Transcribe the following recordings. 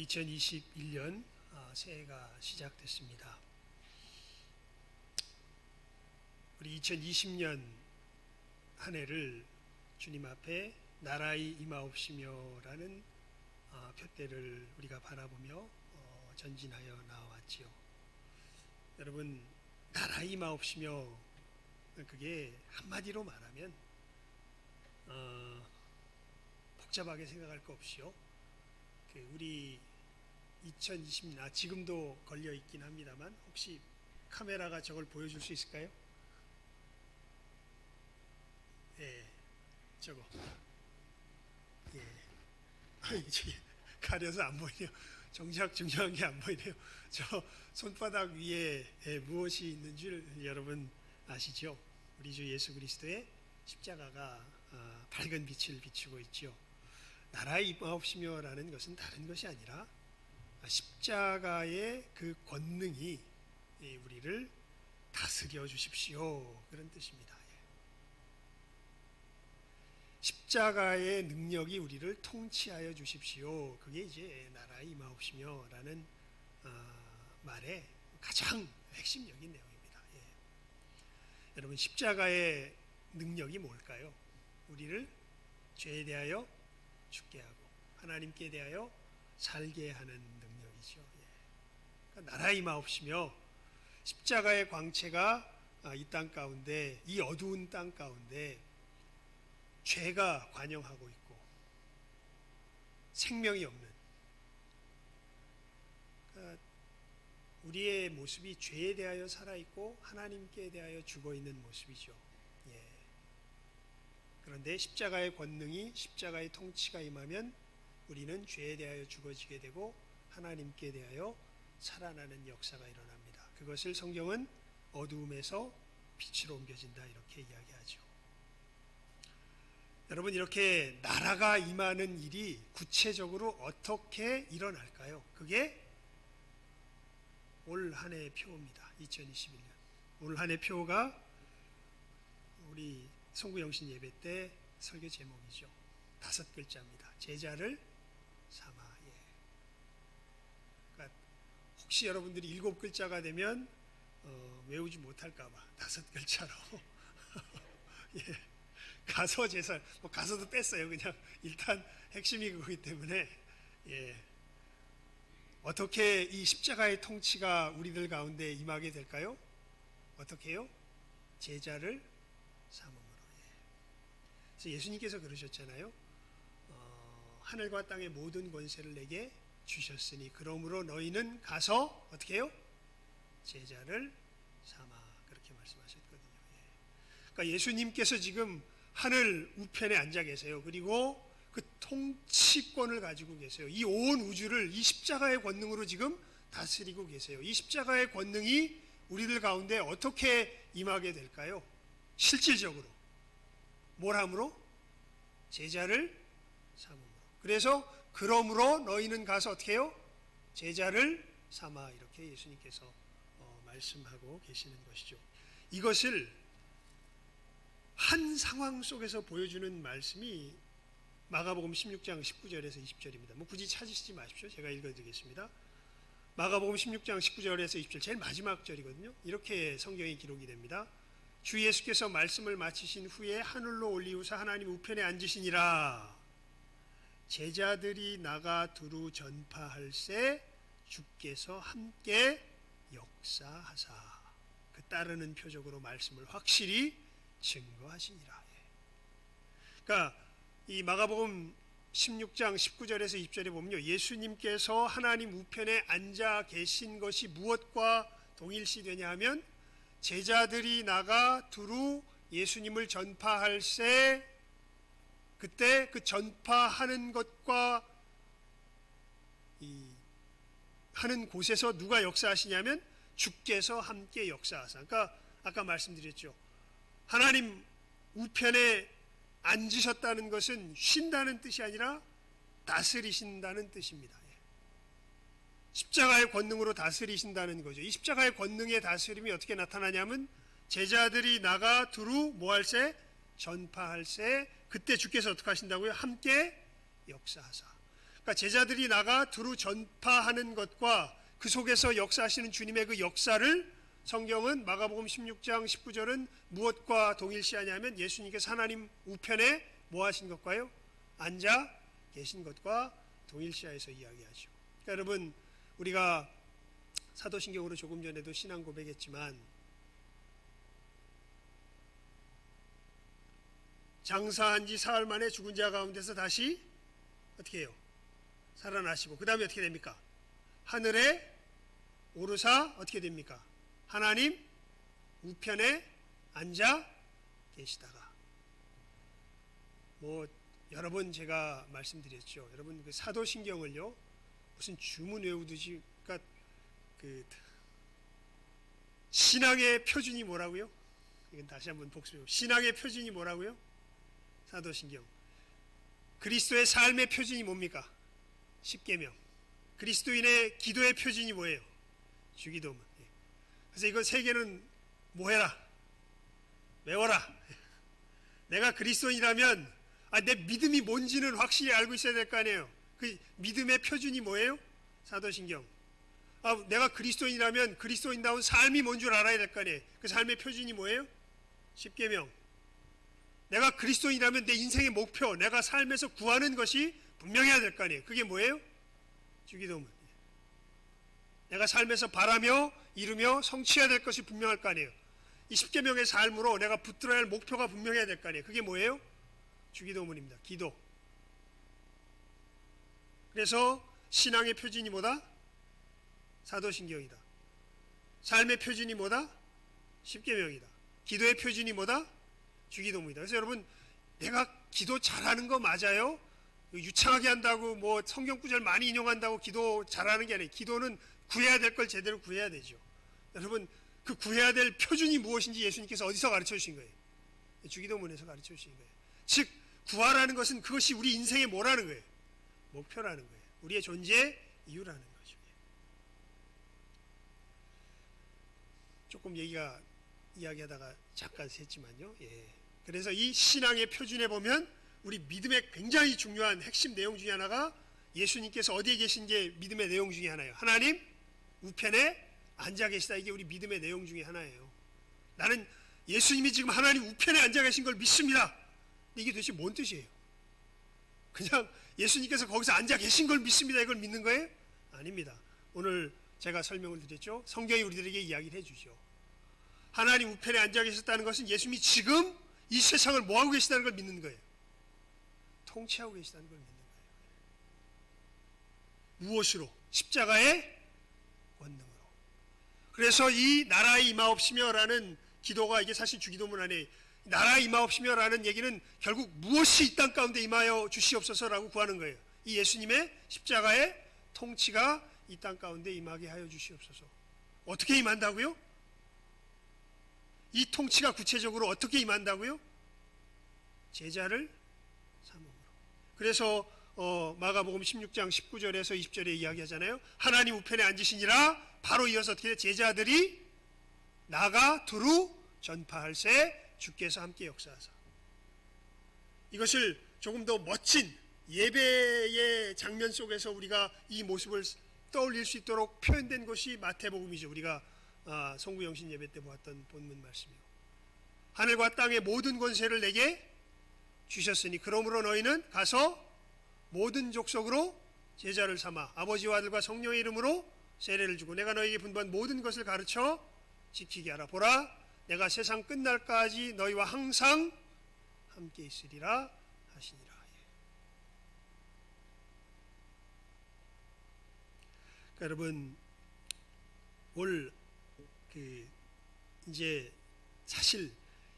우리 2021년 새해가 시작됐습니다. 우리 2020년 한 해를 주님 앞에 나라의 임하옵시며라는 표대를 우리가 바라보며 전진하여 나와왔지요. 여러분, 나라의 임하옵시며, 그게 한마디로 말하면 복잡하게 생각할 거 없이요, 우리 2020년, 지금도 걸려 있긴 합니다만, 혹시 카메라가 저걸 보여줄 수 있을까요? 예, 저거. 예. 저기 가려서 안 보이네요. 정작 중요한 게 안 보이네요. 저 손바닥 위에 무엇이 있는 줄 여러분 아시죠? 우리 주 예수 그리스도의 십자가가 밝은 빛을 비추고 있죠. 나라의 임하옵시며라는 것은 다른 것이 아니라 십자가의 그 권능이 우리를 다스려 주십시오, 그런 뜻입니다. 십자가의 능력이 우리를 통치하여 주십시오. 그게 이제 나라의 임하옵시며라는 말의 가장 핵심적인 내용입니다. 여러분, 십자가의 능력이 뭘까요? 우리를 죄에 대하여 죽게 하고 하나님께 대하여 살게 하는 능력이죠. 그러니까 나라의 임하옵시며, 십자가의 광채가 이 땅 가운데, 이 어두운 땅 가운데 죄가 관영하고 있고 생명이 없는, 그러니까 우리의 모습이 죄에 대하여 살아있고 하나님께 대하여 죽어있는 모습이죠. 그런데 십자가의 권능이, 십자가의 통치가 임하면 우리는 죄에 대하여 죽어지게 되고 하나님께 대하여 살아나는 역사가 일어납니다. 그것을 성경은 어두움에서 빛으로 옮겨진다, 이렇게 이야기하죠. 여러분, 이렇게 나라가 임하는 일이 구체적으로 어떻게 일어날까요? 그게 올 한 해의 표입니다. 2021년 올 한 해 표가 우리 송구영신 예배 때 설교 제목이죠. 5글자입니다. 제자를 삼아. 그러니까 혹시 여러분들이 7글자가 되면 외우지 못할까봐 5글자로 가서 제사, 가서도 뺐어요. 그냥 일단 핵심이 그거기 때문에. 어떻게 이 십자가의 통치가 우리들 가운데 임하게 될까요? 어떻게 해요? 제자를 삼음으로. 그래서 예수님께서 그러셨잖아요. 하늘과 땅의 모든 권세를 내게 주셨으니 그러므로 너희는 가서 어떻게 해요? 제자를 삼아, 그렇게 말씀하셨거든요. 그러니까 예수님께서 지금 하늘 우편에 앉아 계세요. 그리고 그 통치권을 가지고 계세요. 이 온 우주를 이 십자가의 권능으로 지금 다스리고 계세요. 이 십자가의 권능이 우리들 가운데 어떻게 임하게 될까요? 실질적으로 뭘 함으로? 제자를 삼음으로. 그래서 그러므로 너희는 가서 어떻게 해요? 제자를 삼아, 이렇게 예수님께서 말씀하고 계시는 것이죠. 이것을 한 상황 속에서 보여주는 말씀이 마가복음 16장 19절에서 20절입니다. 굳이 찾으시지 마십시오. 제가 읽어드리겠습니다. 마가복음 16장 19절에서 20절, 제일 마지막 절이거든요. 이렇게 성경이 기록이 됩니다. 주 예수께서 말씀을 마치신 후에 하늘로 올리우사 하나님 우편에 앉으시니라. 제자들이 나가 두루 전파할새 주께서 함께 역사하사. 그 따르는 표적으로 말씀을 확실히 증거하시니라. 그러니까 이 마가복음 16장 19절에서 20절에 보면요, 예수님께서 하나님 우편에 앉아 계신 것이 무엇과 동일시되냐 하면, 제자들이 나가 두루 예수님을 전파할새, 그때 그 전파하는 것과 하는 곳에서 누가 역사하시냐면 주께서 함께 역사하사. 그러니까 아까 말씀드렸죠. 하나님 우편에 앉으셨다는 것은 쉰다는 뜻이 아니라 다스리신다는 뜻입니다. 십자가의 권능으로 다스리신다는 거죠. 이 십자가의 권능의 다스림이 어떻게 나타나냐면, 제자들이 나가 두루 뭐할새? 전파할새. 그때 주께서 어떻게 하신다고요? 함께 역사하사. 그러니까 제자들이 나가 두루 전파하는 것과 그 속에서 역사하시는 주님의 그 역사를 성경은 마가복음 16장 19절은 무엇과 동일시하냐면 예수님께서 하나님 우편에 뭐 하신 것과요? 앉아 계신 것과 동일시하여서 이야기하죠. 그러니까 여러분, 우리가 사도신경으로 조금 전에도 신앙 고백했지만 장사한 지 사흘 만에 죽은 자 가운데서 다시 어떻게 해요? 살아나시고 그 다음에 어떻게 됩니까? 하늘에 오르사 어떻게 됩니까? 하나님 우편에 앉아 계시다가 뭐 여러 번 제가 말씀드렸죠. 여러분 그 사도신경을요 무슨 주문 외우듯이, 그러니까 그 신앙의 표준이 뭐라고요? 이건 다시 한번 복습해요. 신앙의 표준이 뭐라고요? 사도신경. 그리스도의 삶의 표준이 뭡니까? 십계명. 그리스도인의 기도의 표준이 뭐예요? 주기도문. 그래서 이거 세 개는 뭐 해라? 외워라. 내가 그리스도인이라면 내 믿음이 뭔지는 확실히 알고 있어야 될 거 아니에요. 그 믿음의 표준이 뭐예요? 사도신경. 내가 그리스도인이라면 그리스도인다운 삶이 뭔 줄 알아야 될 거 아니에요. 그 삶의 표준이 뭐예요? 십계명. 내가 그리스도인이라면 내 인생의 목표, 내가 삶에서 구하는 것이 분명해야 될 거 아니에요. 그게 뭐예요? 주기도문. 내가 삶에서 바라며 이루며 성취해야 될 것이 분명할 거 아니에요. 이 십계명의 삶으로 내가 붙들어야 할 목표가 분명해야 될 거 아니에요. 그게 뭐예요? 주기도문입니다. 기도. 그래서 신앙의 표준이 뭐다? 사도신경이다. 삶의 표준이 뭐다? 십계명이다. 기도의 표준이 뭐다? 주기도문이다. 그래서 여러분, 내가 기도 잘하는 거 맞아요? 유창하게 한다고 뭐 성경 구절 많이 인용한다고 기도 잘하는 게 아니에요. 기도는 구해야 될 걸 제대로 구해야 되죠. 여러분, 그 구해야 될 표준이 무엇인지 예수님께서 어디서 가르쳐 주신 거예요? 주기도문에서 가르쳐 주신 거예요. 즉 구하라는 것은 그것이 우리 인생의 뭐라는 거예요? 목표라는 거예요. 우리의 존재 이유라는 거죠. 조금 이야기하다가 잠깐 샜지만요. 그래서 이 신앙의 표준에 보면 우리 믿음의 굉장히 중요한 핵심 내용 중에 하나가 예수님께서 어디에 계신 게 믿음의 내용 중에 하나예요. 하나님 우편에 앉아 계시다. 이게 우리 믿음의 내용 중에 하나예요. 나는 예수님이 지금 하나님 우편에 앉아 계신 걸 믿습니다. 근데 이게 도대체 뭔 뜻이에요? 그냥 예수님께서 거기서 앉아 계신 걸 믿습니다. 이걸 믿는 거예요? 아닙니다. 오늘 제가 설명을 드렸죠. 성경이 우리들에게 이야기를 해주죠. 하나님 우편에 앉아 계셨다는 것은 예수님이 지금 이 세상을 뭐하고 계시다는 걸 믿는 거예요. 통치하고 계시다는 걸 믿는 거예요. 무엇으로? 십자가의 권능으로. 그래서 이 나라의 임하옵시며 라는 기도가 이게 사실 주기도문 안에 나라의 임하옵시며 라는 얘기는 결국 무엇이 이 땅 가운데 임하여 주시옵소서라고 구하는 거예요. 이 예수님의 십자가의 통치가 이 땅 가운데 임하게 하여 주시옵소서. 어떻게 임한다고요? 이 통치가 구체적으로 어떻게 임한다고요? 제자를 삼음으로. 그래서 마가복음 16장 19절에서 20절에 이야기하잖아요. 하나님 우편에 앉으시니라. 바로 이어서 어떻게 제자들이 나가 두루 전파할세 주께서 함께 역사하사. 이것을 조금 더 멋진 예배의 장면 속에서 우리가 이 모습을 떠올릴 수 있도록 표현된 것이 마태복음이죠. 우리가 성구영신 예배 때 보았던 본문 말씀이요. 하늘과 땅의 모든 권세를 내게 주셨으니 그러므로 너희는 가서 모든 족속으로 제자를 삼아 아버지와 아들과 성령의 이름으로 세례를 주고 내가 너희에게 분부한 모든 것을 가르쳐 지키게 하라. 보라 내가 세상 끝날까지 너희와 항상 함께 있으리라 하시니라. 그러니까 여러분 올 이제 사실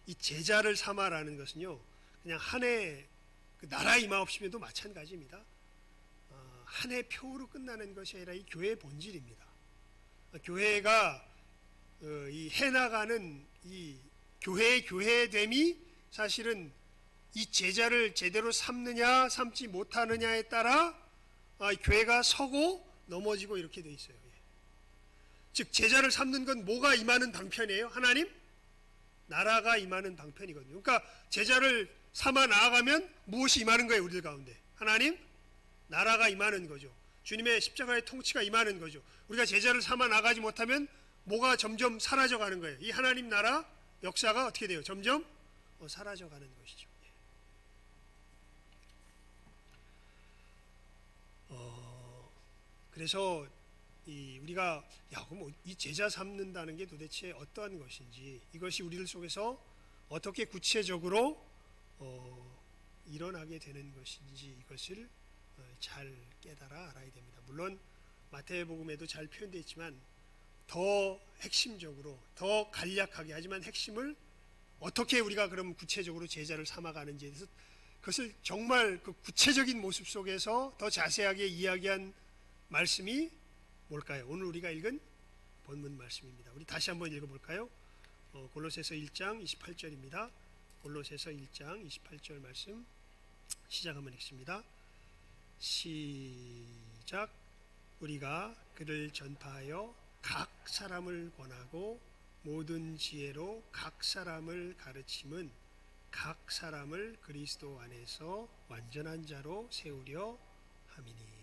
이 제자를 삼아라는 것은요 그냥 한 해 나라 임하옵시면도 마찬가지입니다. 한 해 표로 끝나는 것이 아니라 이 교회의 본질입니다. 교회가 이 해나가는 이 교회의 교회됨이 사실은 이 제자를 제대로 삼느냐 삼지 못하느냐에 따라 교회가 서고 넘어지고 이렇게 돼 있어요. 즉 제자를 삼는 건 뭐가 임하는 방편이에요? 하나님 나라가 임하는 방편이거든요. 그러니까 제자를 삼아 나아가면 무엇이 임하는 거예요? 우리들 가운데 하나님 나라가 임하는 거죠. 주님의 십자가의 통치가 임하는 거죠. 우리가 제자를 삼아 나가지 못하면 뭐가 점점 사라져가는 거예요. 이 하나님 나라 역사가 어떻게 돼요? 점점 사라져가는 것이죠. 그래서 우리가 그럼 이 제자 삼는다는 게 도대체 어떠한 것인지, 이것이 우리들 속에서 어떻게 구체적으로 일어나게 되는 것인지, 이것을 잘 깨달아 알아야 됩니다. 물론 마태복음에도 잘 표현되어 있지만 더 핵심적으로, 더 간략하게, 하지만 핵심을 어떻게 우리가 그럼 구체적으로 제자를 삼아가는지에 대해서, 그것을 정말 그 구체적인 모습 속에서 더 자세하게 이야기한 말씀이 뭘까요? 오늘 우리가 읽은 본문 말씀입니다. 우리 다시 한번 읽어볼까요? 골로새서 1장 28절입니다. 골로새서 1장 28절 말씀 시작 한번 읽습니다. 시작. 우리가 그를 전파하여 각 사람을 권하고 모든 지혜로 각 사람을 가르침은 각 사람을 그리스도 안에서 완전한 자로 세우려 함이니.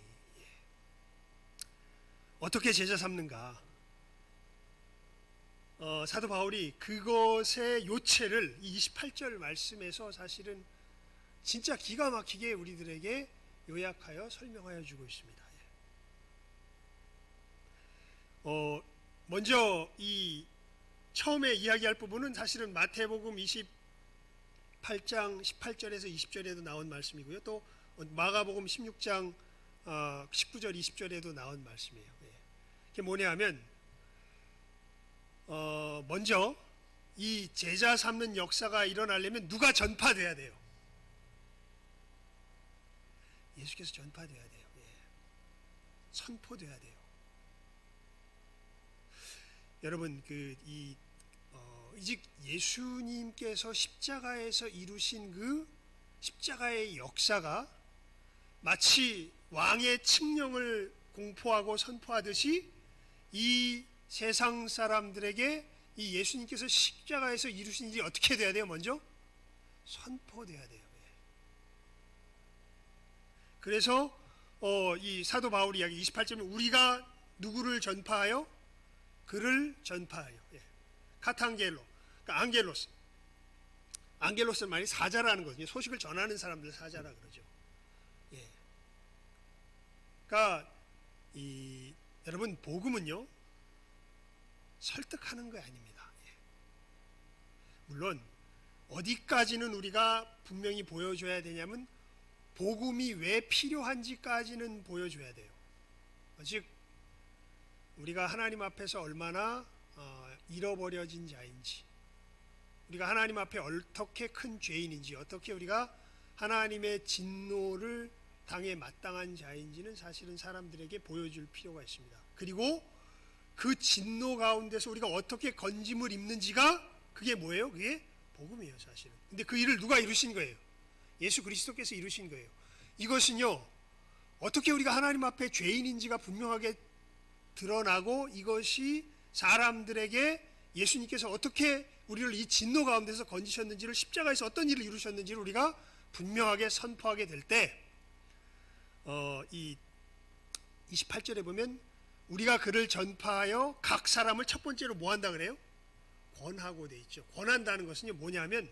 어떻게 제자 삼는가? 사도 바울이 그것의 요체를 이 28절 말씀에서 사실은 진짜 기가 막히게 우리들에게 요약하여 설명하여 주고 있습니다. 먼저 이 처음에 이야기할 부분은 사실은 마태복음 28장 18절에서 20절에도 나온 말씀이고요. 또 마가복음 16장 19절 20절에도 나온 말씀이에요. 그게 뭐냐 하면 먼저 이 제자 삼는 역사가 일어나려면 누가 전파돼야 돼요? 예수께서 전파돼야 돼요. 선포돼야 돼요. 여러분 이제 예수님께서 십자가에서 이루신 그 십자가의 역사가 마치 왕의 칙령을 공포하고 선포하듯이 이 세상 사람들에게 이 예수님께서 십자가에서 이루신 일이 어떻게 돼야 돼요? 먼저 선포돼야 돼요. 그래서 이 사도 바울이 이야기 28절은 우리가 누구를 전파하여? 그를 전파하여. 카탄겔로, 그러니까 안겔로스. 안겔로스는 말이 사자라는 거죠. 소식을 전하는 사람들 사자라 그러죠. 그러니까 여러분, 복음은요 설득하는 거 아닙니다. 물론 어디까지는 우리가 분명히 보여줘야 되냐면 복음이 왜 필요한지까지는 보여줘야 돼요. 즉 우리가 하나님 앞에서 얼마나 잃어버려진 자인지, 우리가 하나님 앞에 어떻게 큰 죄인인지, 어떻게 우리가 하나님의 진노를 당해 마땅한 자인지는 사실은 사람들에게 보여줄 필요가 있습니다. 그리고 그 진노 가운데서 우리가 어떻게 건짐을 입는지가 그게 뭐예요? 그게 복음이에요, 사실은. 근데 그 일을 누가 이루신 거예요? 예수 그리스도께서 이루신 거예요. 이것은요, 어떻게 우리가 하나님 앞에 죄인인지가 분명하게 드러나고, 이것이 사람들에게 예수님께서 어떻게 우리를 이 진노 가운데서 건지셨는지를, 십자가에서 어떤 일을 이루셨는지를 우리가 분명하게 선포하게 될 때, 이 28절에 보면 우리가 그를 전파하여 각 사람을 첫 번째로 뭐 한다 그래요? 권하고 돼 있죠. 권한다는 것은요 뭐냐면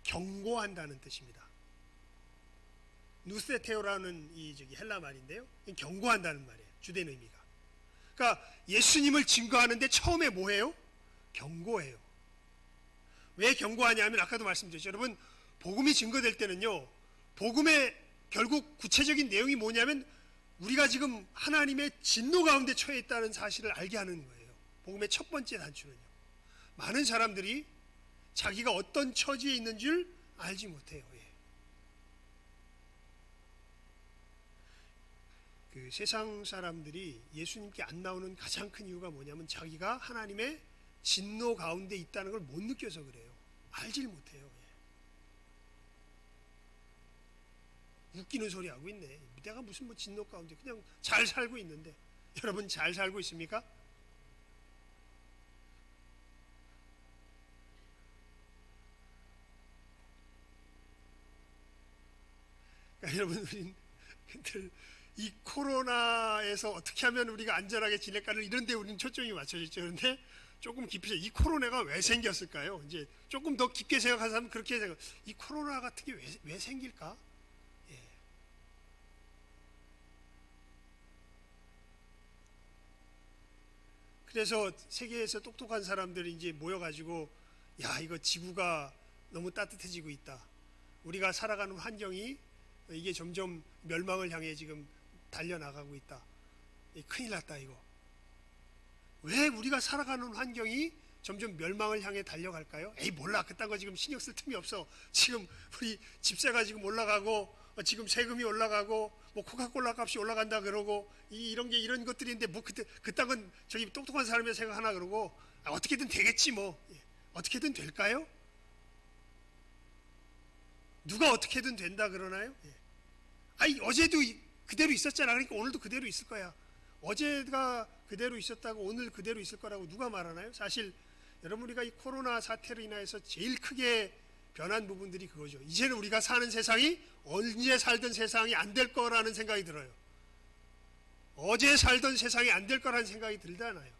경고한다는 뜻입니다. 누세테오라는 이 헬라 말인데요, 경고한다는 말이에요. 주된 의미가. 그러니까 예수님을 증거하는데 처음에 뭐해요? 경고해요. 왜 경고하냐면 아까도 말씀드렸죠. 여러분, 복음이 증거될 때는요, 복음의 결국 구체적인 내용이 뭐냐면 우리가 지금 하나님의 진노 가운데 처해 있다는 사실을 알게 하는 거예요. 복음의 첫 번째 단추는요. 많은 사람들이 자기가 어떤 처지에 있는 줄 알지 못해요. 그 세상 사람들이 예수님께 안 나오는 가장 큰 이유가 뭐냐면 자기가 하나님의 진노 가운데 있다는 걸 못 느껴서 그래요. 알질 못해요. 웃기는 소리 하고 있네. 내가 무슨 진노 가운데, 그냥 잘 살고 있는데. 여러분 잘 살고 있습니까? 그러니까 여러분, 우린 늘 이 코로나에서 어떻게 하면 우리가 안전하게 지낼까를 이런 데 우리는 초점이 맞춰졌죠. 그런데 조금 깊이 이 코로나가 왜 생겼을까요? 이제 조금 더 깊게 생각하자면 그렇게 생각. 이 코로나 같은 게 왜 생길까? 예. 그래서 세계에서 똑똑한 사람들이 이제 모여가지고 야, 이거 지구가 너무 따뜻해지고 있다. 우리가 살아가는 환경이 이게 점점 멸망을 향해 지금 달려나가고 있다. 큰일 났다 이거. 왜 우리가 살아가는 환경이 점점 멸망을 향해 달려갈까요? 에이 몰라, 그딴 거 지금 신경 쓸 틈이 없어. 지금 우리 집세가 지금 올라가고 지금 세금이 올라가고 뭐 코카콜라 값이 올라간다 그러고 이런 게 이런 것들인데 뭐 그딴 건 저기 똑똑한 사람이 생각하나 그러고 어떻게든 되겠지 뭐. 어떻게든 될까요? 누가 어떻게든 된다 그러나요? 아니 어제도 그대로 있었잖아. 그러니까 오늘도 그대로 있을 거야. 어제가 그대로 있었다고 오늘 그대로 있을 거라고 누가 말하나요? 사실 여러분, 우리가 이 코로나 사태로 인해서 제일 크게 변한 부분들이 그거죠. 이제는 우리가 사는 세상이 언제 살던 세상이 안 될 거라는 생각이 들어요. 어제 살던 세상이 안 될 거라는 생각이 들잖아요.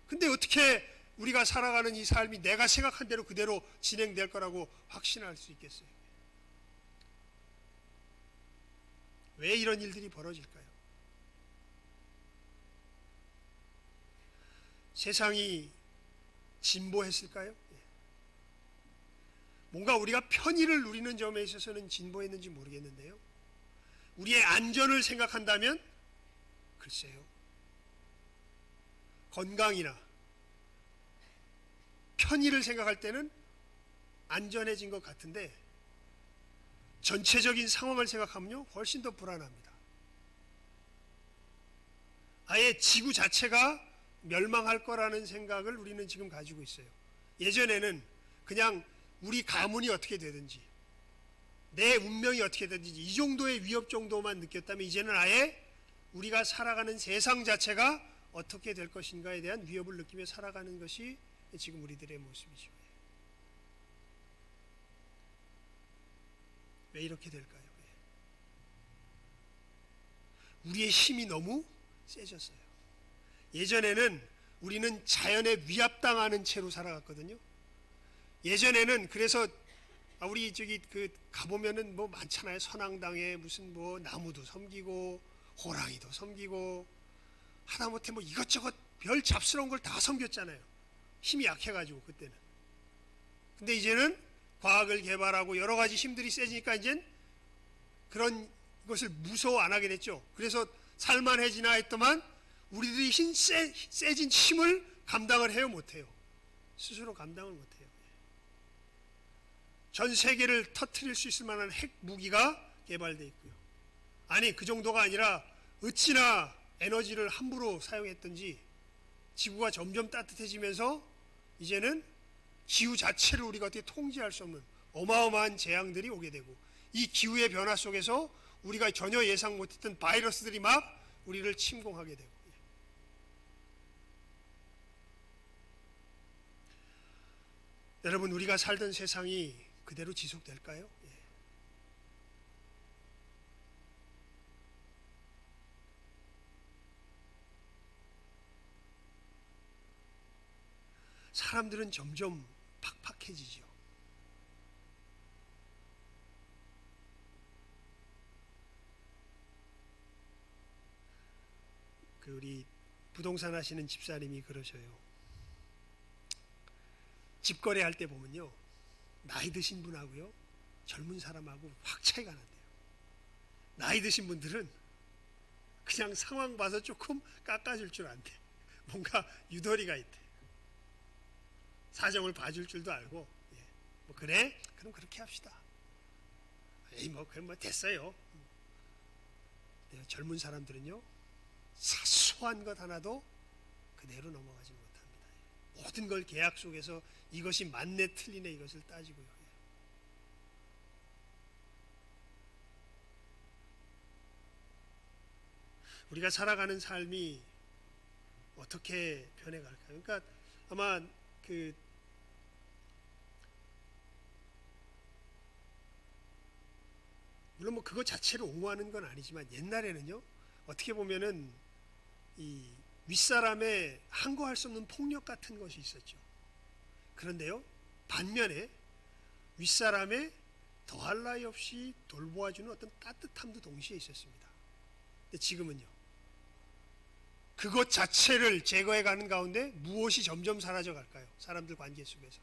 근데 어떻게 우리가 살아가는 이 삶이 내가 생각한 대로 그대로 진행될 거라고 확신할 수 있겠어요? 왜 이런 일들이 벌어질까요? 세상이 진보했을까요? 뭔가 우리가 편의를 누리는 점에 있어서는 진보했는지 모르겠는데요. 우리의 안전을 생각한다면 글쎄요. 건강이나 편의를 생각할 때는 안전해진 것 같은데 전체적인 상황을 생각하면요, 훨씬 더 불안합니다. 아예 지구 자체가 멸망할 거라는 생각을 우리는 지금 가지고 있어요. 예전에는 그냥 우리 가문이 어떻게 되든지 내 운명이 어떻게 되든지 이 정도의 위협 정도만 느꼈다면 이제는 아예 우리가 살아가는 세상 자체가 어떻게 될 것인가에 대한 위협을 느끼며 살아가는 것이 지금 우리들의 모습이죠. 왜 이렇게 될까요? 우리의 힘이 너무 세졌어요. 예전에는 우리는 자연에 위압당하는 채로 살아갔거든요. 예전에는 그래서 우리 저기 가보면은 뭐 많잖아요. 선앙당에 무슨 뭐 나무도 섬기고 호랑이도 섬기고 하다못해 뭐 이것저것 별 잡스러운 걸 다 섬겼잖아요. 힘이 약해가지고 그때는. 근데 이제는 과학을 개발하고 여러 가지 힘들이 세지니까 이제 그런 것을 무서워 안 하게 됐죠. 그래서 살만해지나 했더만 우리들이 세진 힘을 감당을 해요, 못해요? 스스로 감당을 못해요. 전 세계를 터뜨릴 수 있을 만한 핵 무기가 개발되어 있고요. 아니 그 정도가 아니라 어찌나 에너지를 함부로 사용했던지 지구가 점점 따뜻해지면서 이제는 기후 자체를 우리가 어떻게 통제할 수 없는 어마어마한 재앙들이 오게 되고 이 기후의 변화 속에서 우리가 전혀 예상 못했던 바이러스들이 막 우리를 침공하게 되고 여러분, 우리가 살던 세상이 그대로 지속될까요? 사람들은 점점 팍팍해지죠. 우리 부동산 하시는 집사님이 그러셔요. 집거래 할 때 보면요, 나이 드신 분하고요 젊은 사람하고 확 차이가 난대요. 나이 드신 분들은 그냥 상황 봐서 조금 깎아줄 줄 안돼. 뭔가 유도리가 있대. 사정을 봐줄 줄도 알고, 뭐 그래? 그럼 그렇게 합시다. 에이 뭐 그럼 뭐 됐어요. 젊은 사람들은요 사소한 것 하나도 그대로 넘어가지 못합니다. 모든 걸 계약 속에서 이것이 맞네 틀리네 이것을 따지고요. 우리가 살아가는 삶이 어떻게 변해갈까요? 그러니까 아마 물론 뭐 그것 자체를 옹호하는 건 아니지만 옛날에는요, 어떻게 보면은 이 윗사람의 항거할 수 없는 폭력 같은 것이 있었죠. 그런데요, 반면에 윗사람의 더할 나위 없이 돌보아주는 어떤 따뜻함도 동시에 있었습니다. 근데 지금은요, 그것 자체를 제거해가는 가운데 무엇이 점점 사라져 갈까요? 사람들 관계 속에서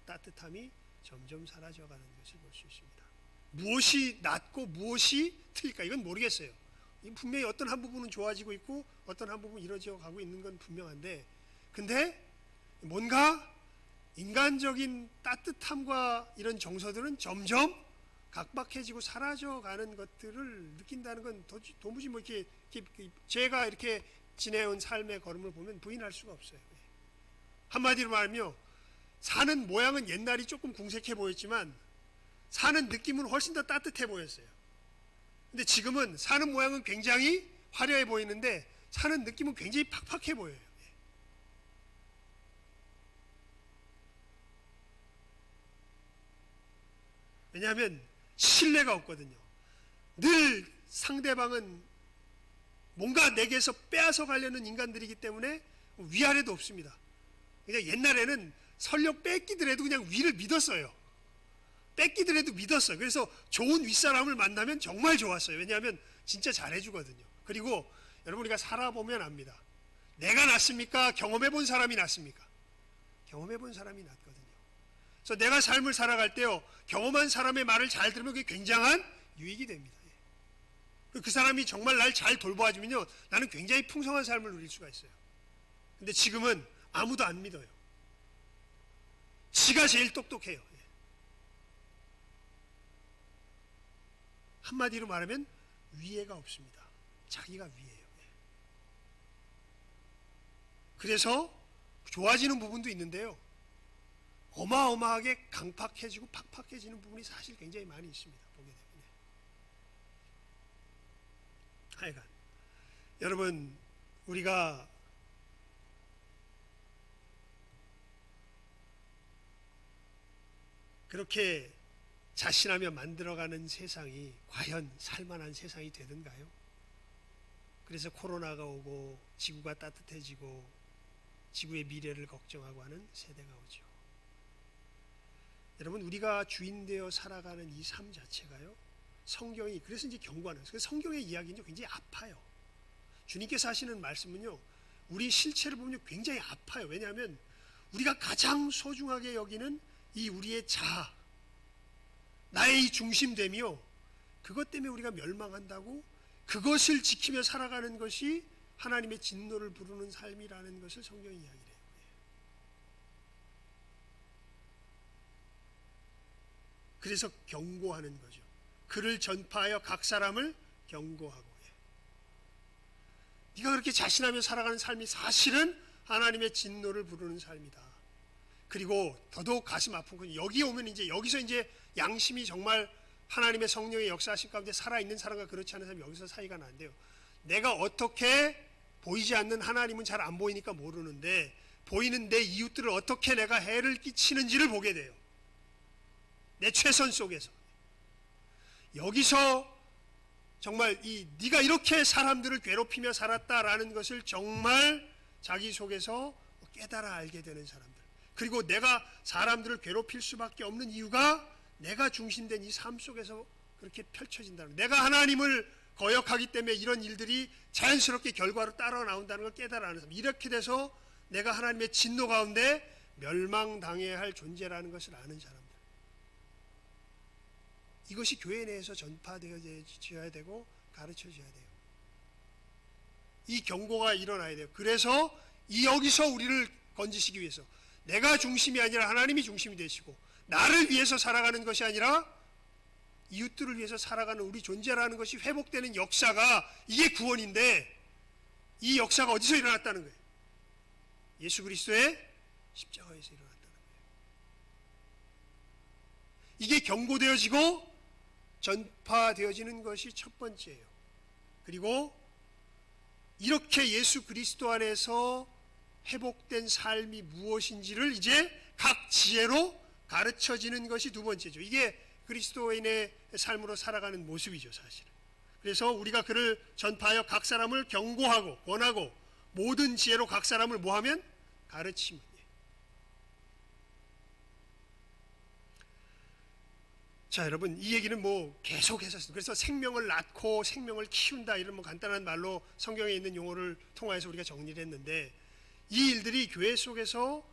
따뜻함이 점점 사라져가는 것을 볼 수 있습니다. 무엇이 낫고 무엇이 틀릴까? 이건 모르겠어요. 분명히 어떤 한 부분은 좋아지고 있고 어떤 한 부분은 이루어져 가고 있는 건 분명한데, 근데 뭔가 인간적인 따뜻함과 이런 정서들은 점점 각박해지고 사라져가는 것들을 느낀다는 건 도무지 뭐 이렇게 제가 이렇게 지내온 삶의 걸음을 보면 부인할 수가 없어요. 한마디로 말하면 사는 모양은 옛날이 조금 궁색해 보였지만 사는 느낌은 훨씬 더 따뜻해 보였어요. 근데 지금은 사는 모양은 굉장히 화려해 보이는데 사는 느낌은 굉장히 팍팍해 보여요. 왜냐하면 신뢰가 없거든요. 늘 상대방은 뭔가 내게서 빼앗아 가려는 인간들이기 때문에 위아래도 없습니다. 그냥 옛날에는 설령 뺏기더라도 그냥 위를 믿었어요. 뺏기더라도 믿었어요. 그래서 좋은 윗사람을 만나면 정말 좋았어요. 왜냐하면 진짜 잘해주거든요. 그리고 여러분, 우리가 살아보면 압니다. 내가 낫습니까? 경험해본 사람이 낫습니까? 경험해본 사람이 낫거든요. 그래서 내가 삶을 살아갈 때요, 경험한 사람의 말을 잘 들으면 그게 굉장한 유익이 됩니다. 그 사람이 정말 날 잘 돌봐주면요, 나는 굉장히 풍성한 삶을 누릴 수가 있어요. 근데 지금은 아무도 안 믿어요. 지가 제일 똑똑해요. 한마디로 말하면 위애가 없습니다. 자기가 위에요. 그래서 좋아지는 부분도 있는데요, 어마어마하게 강팍해지고 팍팍해지는 부분이 사실 굉장히 많이 있습니다. 보게 되면. 하여간 여러분, 우리가 그렇게 자신하며 만들어가는 세상이 과연 살만한 세상이 되는가요? 그래서 코로나가 오고 지구가 따뜻해지고 지구의 미래를 걱정하고 하는 세대가 오죠. 여러분, 우리가 주인되어 살아가는 이 삶 자체가요, 성경이 그래서 이제 경고하는, 그래서 성경의 이야기는 굉장히 아파요. 주님께서 하시는 말씀은요, 우리 실체를 보면 굉장히 아파요. 왜냐하면 우리가 가장 소중하게 여기는 이 우리의 자아, 나의 이 중심됨이요, 그것 때문에 우리가 멸망한다고, 그것을 지키며 살아가는 것이 하나님의 진노를 부르는 삶이라는 것을 성경이 이야기를 해요. 그래서 경고하는 거죠. 그를 전파하여 각 사람을 경고하고, 네가 그렇게 자신하며 살아가는 삶이 사실은 하나님의 진노를 부르는 삶이다. 그리고 더더욱 가슴 아픈 건, 여기 오면 이제 여기서 이제 양심이 정말 하나님의 성령의 역사하신 가운데 살아있는 사람과 그렇지 않은 사람이 여기서 사이가 난대요. 내가 어떻게 보이지 않는 하나님은 잘 안 보이니까 모르는데 보이는 내 이웃들을 어떻게 내가 해를 끼치는지를 보게 돼요. 내 최선 속에서. 여기서 정말 네가 이렇게 사람들을 괴롭히며 살았다라는 것을 정말 자기 속에서 깨달아 알게 되는 사람들. 그리고 내가 사람들을 괴롭힐 수밖에 없는 이유가 내가 중심된 이 삶 속에서 그렇게 펼쳐진다는, 내가 하나님을 거역하기 때문에 이런 일들이 자연스럽게 결과로 따라 나온다는 걸 깨달아 아는 사람. 이렇게 돼서 내가 하나님의 진노 가운데 멸망당해야 할 존재라는 것을 아는 사람들. 이것이 교회 내에서 전파되어져야 되고 가르쳐져야 돼요. 이 경고가 일어나야 돼요. 그래서 여기서 우리를 건지시기 위해서 내가 중심이 아니라 하나님이 중심이 되시고, 나를 위해서 살아가는 것이 아니라 이웃들을 위해서 살아가는 우리 존재라는 것이 회복되는 역사가, 이게 구원인데, 이 역사가 어디서 일어났다는 거예요? 예수 그리스도의 십자가에서 일어났다는 거예요. 이게 경고되어지고 전파되어지는 것이 첫 번째예요. 그리고 이렇게 예수 그리스도 안에서 회복된 삶이 무엇인지를 이제 각 지혜로 가르쳐지는 것이 두 번째죠. 이게 그리스도인의 삶으로 살아가는 모습이죠, 사실은. 그래서 우리가 그를 전파하여 각 사람을 경고하고 권하고 모든 지혜로 각 사람을 뭐하면 가르치면. 자, 여러분, 이 얘기는 뭐 계속해서, 그래서 생명을 낳고 생명을 키운다, 이런 뭐 간단한 말로 성경에 있는 용어를 통해서 우리가 정리를 했는데, 이 일들이 교회 속에서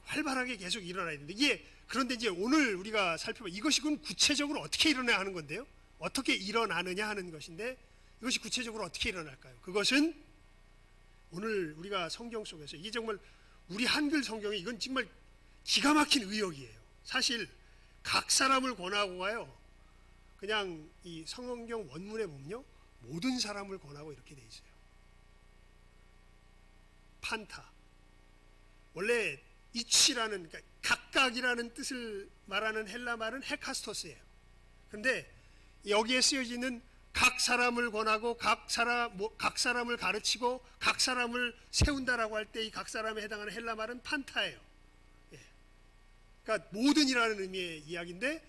활발하게 계속 일어나야 되는데, 그런데 이제 오늘 우리가 살펴봐, 이것이 그럼 구체적으로 어떻게 일어나야 하는 건데요? 어떻게 일어나느냐 하는 것인데, 이것이 구체적으로 어떻게 일어날까요? 그것은 오늘 우리가 성경 속에서, 이게 정말 우리 한글 성경에 이건 정말 기가 막힌 의역이에요. 사실 각 사람을 권하고 가요. 그냥 이 성경 원문에 보면요, 모든 사람을 권하고 이렇게 돼 있어요. 판타. 원래 이치라는, 그러니까 각각이라는 뜻을 말하는 헬라 말은 헤카스토스예요. 그런데 여기에 쓰여지는 각 사람을 권하고 각 사람을 가르치고 각 사람을 세운다라고 할 때 이 각 사람에 해당하는 헬라 말은 판타예요. 그러니까 모든이라는 의미의 이야기인데,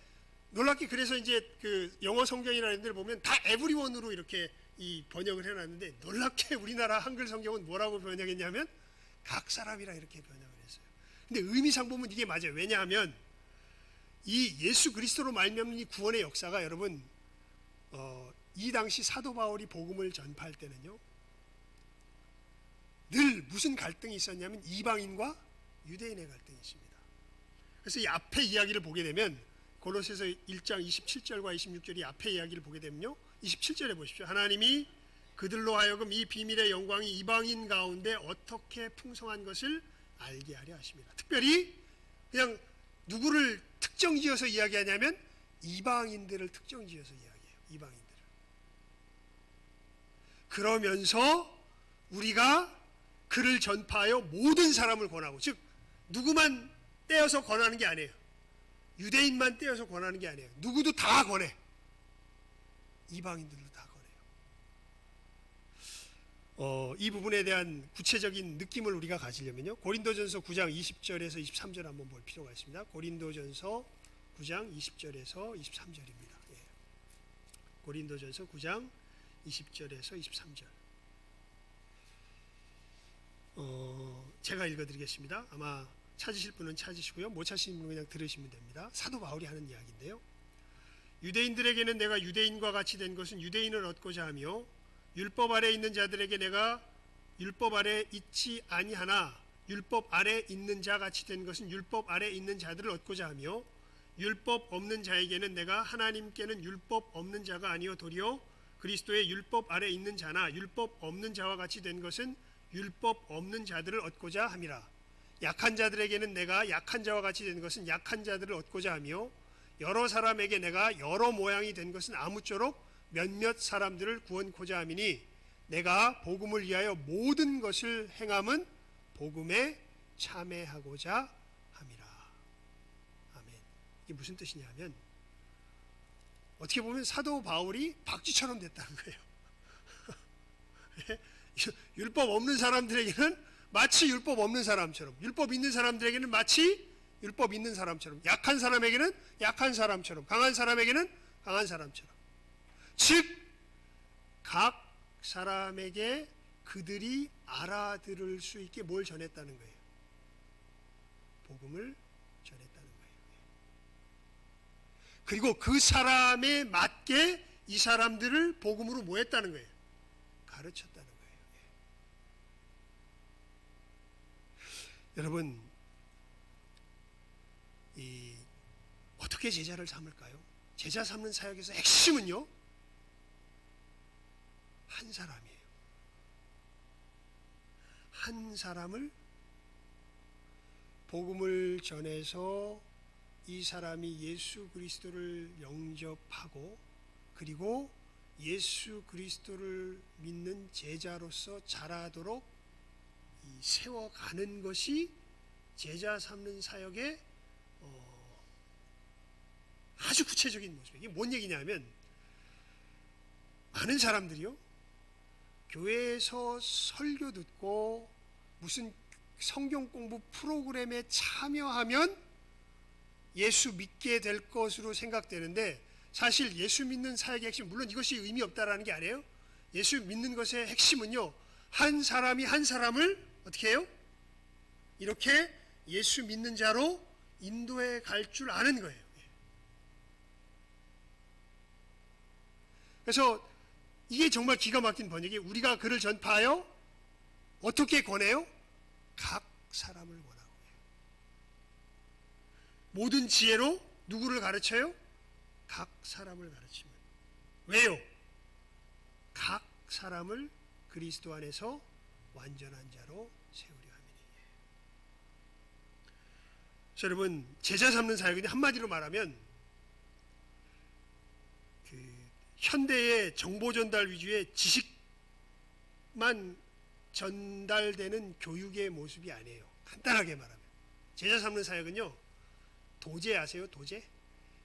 놀랍게 그래서 이제 그 영어 성경이라는 데를 보면 다 에브리원으로 이렇게 이 번역을 해놨는데, 놀랍게 우리나라 한글 성경은 뭐라고 번역했냐면 각 사람이라 이렇게 번역을 했어요. 근데 의미상 보면 이게 맞아요. 왜냐하면 이 예수 그리스도로 말미암는 이 구원의 역사가, 여러분, 이 당시 사도 바울이 복음을 전파할 때는요, 늘 무슨 갈등이 있었냐면 이방인과 유대인의 갈등이 있습니다. 그래서 이 앞에 이야기를 보게 되면, 고로새서 1장 27절과 26절 이 앞에 이야기를 보게 되면요, 27절에 보십시오. 하나님이 그들로 하여금 이 비밀의 영광이 이방인 가운데 어떻게 풍성한 것을 알게 하려 하십니다. 특별히 그냥 누구를 특정지어서 이야기하냐면 이방인들을 특정지어서 이야기해요. 이방인들을. 그러면서 우리가 그를 전파하여 모든 사람을 권하고, 즉 누구만 떼어서 권하는 게 아니에요. 유대인만 떼어서 권하는 게 아니에요. 누구도 다 권해. 이방인들도 다 권해요. 이 부분에 대한 구체적인 느낌을 우리가 가지려면요, 고린도전서 9장 20절에서 23절 한번 볼 필요가 있습니다. 고린도전서 9장 20절에서 23절입니다. 고린도전서 9장 20절에서 23절. 제가 읽어드리겠습니다. 아마 찾으실 분은 찾으시고요, 못 찾으시는 분은 그냥 들으시면 됩니다. 사도 바울이 하는 이야기인데요, 유대인들에게는 내가 유대인과 같이 된 것은 유대인을 얻고자 하며, 율법 아래 있는 자들에게 내가 율법 아래 있지 아니하나 율법 아래 있는 자 같이 된 것은 율법 아래 있는 자들을 얻고자 하며, 율법 없는 자에게는 내가 하나님께는 율법 없는 자가 아니요 도리어 그리스도의 율법 아래 있는 자나 율법 없는 자와 같이 된 것은 율법 없는 자들을 얻고자 함이라. 약한 자들에게는 내가 약한 자와 같이 된 것은 약한 자들을 얻고자 하며, 여러 사람에게 내가 여러 모양이 된 것은 아무쪼록 몇몇 사람들을 구원코자 함이니, 내가 복음을 위하여 모든 것을 행함은 복음에 참여하고자 함이라. 아멘. 이게 무슨 뜻이냐면, 어떻게 보면 사도 바울이 박쥐처럼 됐다는 거예요. 율법 없는 사람들에게는 마치 율법 없는 사람처럼, 율법 있는 사람들에게는 마치 율법 있는 사람처럼, 약한 사람에게는 약한 사람처럼, 강한 사람에게는 강한 사람처럼, 즉 각 사람에게 그들이 알아들을 수 있게 뭘 전했다는 거예요? 복음을 전했다는 거예요. 그리고 그 사람에 맞게 이 사람들을 복음으로 뭐 했다는 거예요? 가르쳤다는 거예요. 여러분, 어떻게 제자를 삼을까요? 제자 삼는 사역에서 핵심은요, 한 사람이에요. 한 사람을 복음을 전해서 이 사람이 예수 그리스도를 영접하고, 그리고 예수 그리스도를 믿는 제자로서 자라도록 세워가는 것이 제자 삼는 사역의 아주 구체적인 모습이에요. 이게 뭔 얘기냐면, 많은 사람들이요, 교회에서 설교 듣고 무슨 성경 공부 프로그램에 참여하면 예수 믿게 될 것으로 생각되는데, 사실 예수 믿는 사역의 핵심, 물론 이것이 의미 없다라는 게 아니에요. 예수 믿는 것의 핵심은요, 한 사람이 한 사람을 어떻게 해요? 이렇게 예수 믿는 자로 인도해 갈 줄 아는 거예요. 그래서 이게 정말 기가 막힌 번역이, 우리가 그를 전파하여 어떻게 권해요? 각 사람을 권하고 해요. 모든 지혜로 누구를 가르쳐요? 각 사람을 가르치면. 왜요? 각 사람을 그리스도 안에서 완전한 자로 세우려 함이니. 여러분, 제자 삼는 사역이 한마디로 말하면 현대의 정보 전달 위주의 지식만 전달되는 교육의 모습이 아니에요. 간단하게 말하면 제자 삼는 사역은요, 도제 아세요? 도제?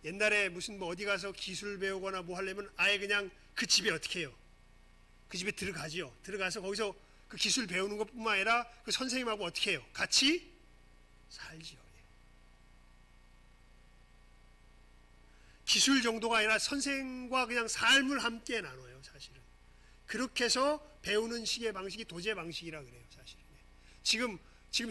옛날에 무슨 뭐 어디 가서 기술 배우거나 뭐 하려면 아예 그냥 그 집에 어떻게 해요? 그 집에 들어가지요. 들어가서 거기서 그 기술 배우는 것뿐만 아니라 그 선생님하고 어떻게 해요? 같이 살지요. 기술 정도가 아니라 선생과 그냥 삶을 함께 나눠요, 사실은. 그렇게 해서 배우는 식의 방식이 도제 방식이라 그래요, 사실은. 지금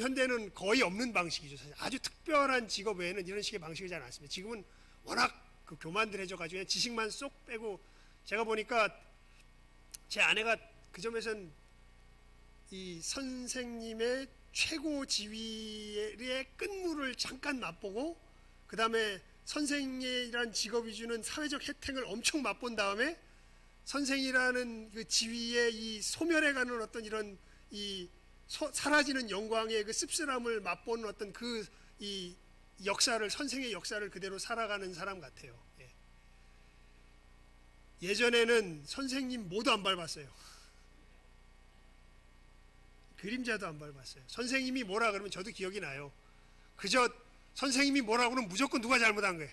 현대는 거의 없는 방식이죠. 사실 아주 특별한 직업 외에는 이런 식의 방식이 잘 안 씁니다. 지금은 워낙 그 교만들해져가지고 그냥 지식만 쏙 빼고, 제가 보니까 제 아내가 그 점에서는 이 선생님의 최고 지위의 끝물을 잠깐 맛보고, 그 다음에 선생이라는 직업이 주는 사회적 혜택을 엄청 맛본 다음에 선생이라는 그 지위의 이 소멸해가는 어떤 이런 이 사라지는 영광의 그 씁쓸함을 맛보는 어떤 그 이 역사를, 선생의 역사를 그대로 살아가는 사람 같아요. 예전에는 선생님 모두 안 밟았어요. 그림자도 안 밟았어요. 선생님이 뭐라 그러면 저도 기억이 나요. 그저 선생님이 뭐라 그러면 무조건 누가 잘못한 거예요?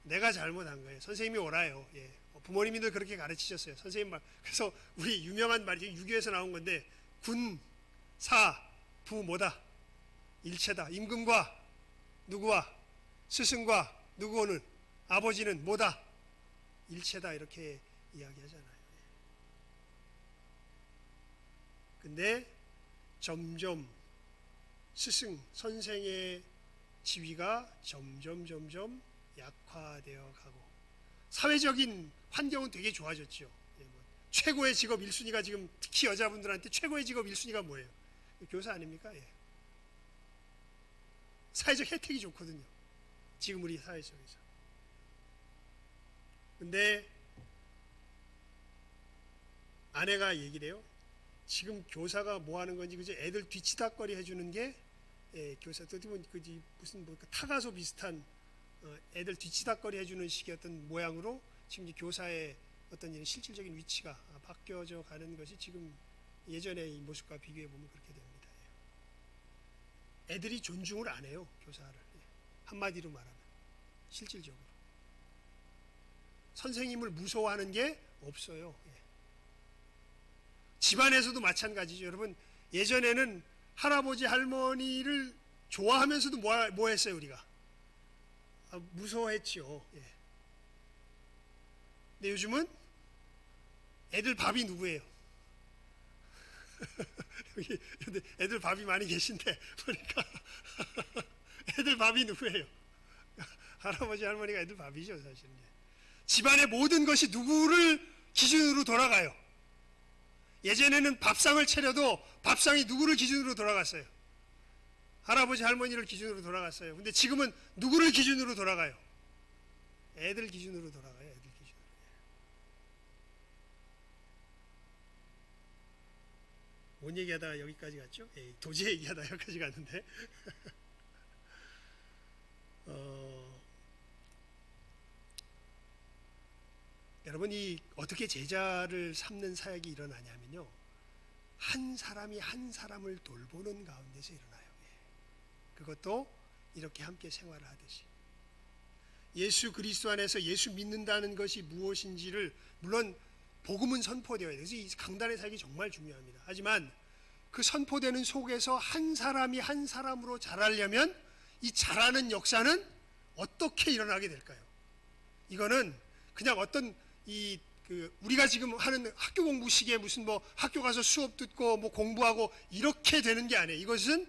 내가 잘못한 거예요. 선생님이 오라요. 부모님들 그렇게 가르치셨어요. 선생님 말. 그래서 우리 유명한 말이 유교에서 나온 건데, 군, 사, 부 뭐다? 일체다. 임금과 누구와? 스승과 누구는? 아버지는 뭐다? 일체다. 이렇게 이야기하잖아요. 근데 점점 스승, 선생의 지위가 점점 약화되어 가고, 사회적인 환경은 되게 좋아졌죠. 최고의 직업 1순위가 지금, 특히 여자분들한테 최고의 직업 1순위가 뭐예요? 교사 아닙니까? 사회적 혜택이 좋거든요, 지금 우리 사회 속에서. 근데 아내가 얘기를 해요. 지금 교사가 뭐 하는 건지, 그저 애들 뒤치다거리 해주는 게, 교사 어떻게 보면 무슨 뭐 타가소 비슷한 애들 뒤치다거리 해주는 식의 어떤 모양으로 지금 교사의 어떤 이런 실질적인 위치가 바뀌어져 가는 것이 지금 예전의 이 모습과 비교해 보면 그렇게 됩니다. 애들이 존중을 안 해요, 교사를. 한마디로 말하면 실질적으로 선생님을 무서워하는 게 없어요. 집안에서도 마찬가지죠. 여러분, 예전에는 할아버지 할머니를 좋아하면서도 뭐 했어요, 우리가? 무서워했죠. 근데 요즘은 애들 밥이 누구예요? 여기 애들 밥이 많이 계신데 보니까 애들 밥이 누구예요? 할아버지 할머니가 애들 밥이죠, 사실은. 집안의 모든 것이 누구를 기준으로 돌아가요? 예전에는 밥상을 차려도 밥상이 누구를 기준으로 돌아갔어요? 할아버지 할머니를 기준으로 돌아갔어요. 근데 지금은 누구를 기준으로 돌아가요? 애들 기준으로 돌아가요. 애들 기준으로. 뭔 얘기하다가 여기까지 갔죠? 도제 얘기하다가 여기까지 갔는데 여러분이 어떻게 제자를 삼는 사역이 일어나냐면요, 한 사람이 한 사람을 돌보는 가운데서 일어나요. 그것도 이렇게 함께 생활을 하듯이. 예수 그리스도 안에서 예수 믿는다는 것이 무엇인지를, 물론 복음은 선포되어야 돼요. 그래서 이 강단의 사역이 정말 중요합니다. 하지만 그 선포되는 속에서 한 사람이 한 사람으로 자라려면 이 자라는 역사는 어떻게 일어나게 될까요? 이거는 그냥 어떤 우리가 지금 하는 학교 공부식에 무슨 뭐 학교 가서 수업 듣고 뭐 공부하고 이렇게 되는 게 아니에요. 이것은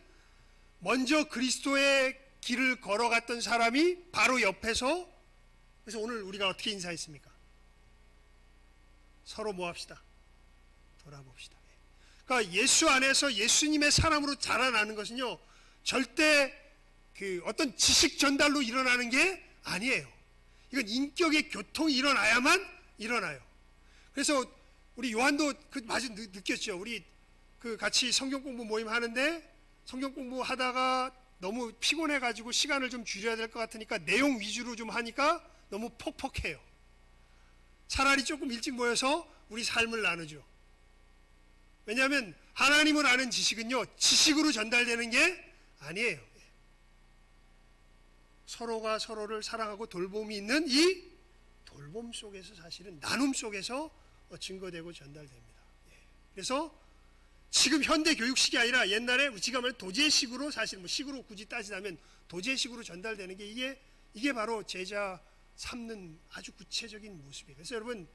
먼저 그리스도의 길을 걸어갔던 사람이 바로 옆에서, 그래서 오늘 우리가 어떻게 인사했습니까? 서로 뭐 합시다? 돌아봅시다. 그러니까 예수 안에서 예수님의 사람으로 자라나는 것은요, 절대 어떤 지식 전달로 일어나는 게 아니에요. 이건 인격의 교통이 일어나야만 일어나요. 그래서 우리 요한도 마치 느꼈죠. 우리 같이 성경 공부 모임 하는데 성경 공부 하다가 너무 피곤해가지고 시간을 좀 줄여야 될 것 같으니까 내용 위주로 좀 하니까 너무 퍽퍽해요. 차라리 조금 일찍 모여서 우리 삶을 나누죠. 왜냐하면 하나님을 아는 지식은요, 지식으로 전달되는 게 아니에요. 서로가 서로를 사랑하고 돌봄이 있는 이 돌봄 속에서, 사실은 나눔 속에서 증거되고 전달됩니다. 그래서 지금 현대 교육식이 아니라 옛날에 지금 하면 도제식으로, 사실 뭐 식으로 굳이 따지자면 도제식으로 전달되는 게 이게 바로 제자 삼는 아주 구체적인 모습이에요. 그래서 여러분,